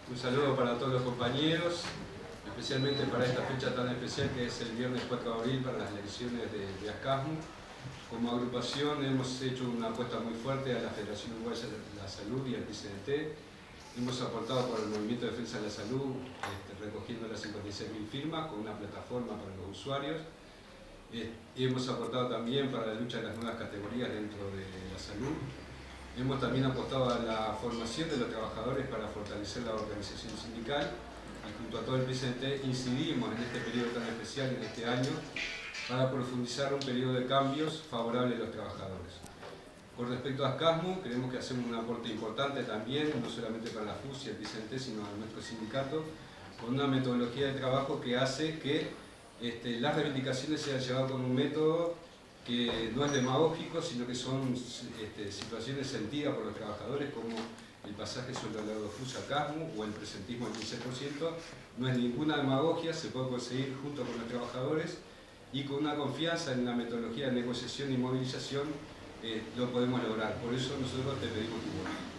Un saludo para todos los compañeros, especialmente para esta fecha tan especial que es el viernes 4 de abril para las elecciones de ASCASMU. Como agrupación hemos hecho una apuesta muy fuerte a la Federación Uruguaya de la Salud y al PCNT. Hemos aportado por el Movimiento de Defensa de la Salud, recogiendo las 56.000 firmas con una plataforma para los usuarios. Y hemos aportado también para la lucha de las nuevas categorías dentro de la salud. Hemos también apostado a la formación de los trabajadores para fortalecer la organización sindical y junto a todo el PCNT incidimos en este periodo tan especial, en este año, para profundizar un periodo de cambios favorable a los trabajadores. Con respecto a ASCASMU, creemos que hacemos un aporte importante también, no solamente para la FUS y el PCNT, sino a nuestro sindicato, con una metodología de trabajo que hace que las reivindicaciones sean llevadas con un método que no es demagógico, sino que son situaciones sentidas por los trabajadores, como el pasaje sobre el lado FUS a ASCASMU o el presentismo del 15%. No es ninguna demagogia, se puede conseguir junto con los trabajadores y con una confianza en la metodología de negociación y movilización lo podemos lograr. Por eso nosotros te pedimos tu voto.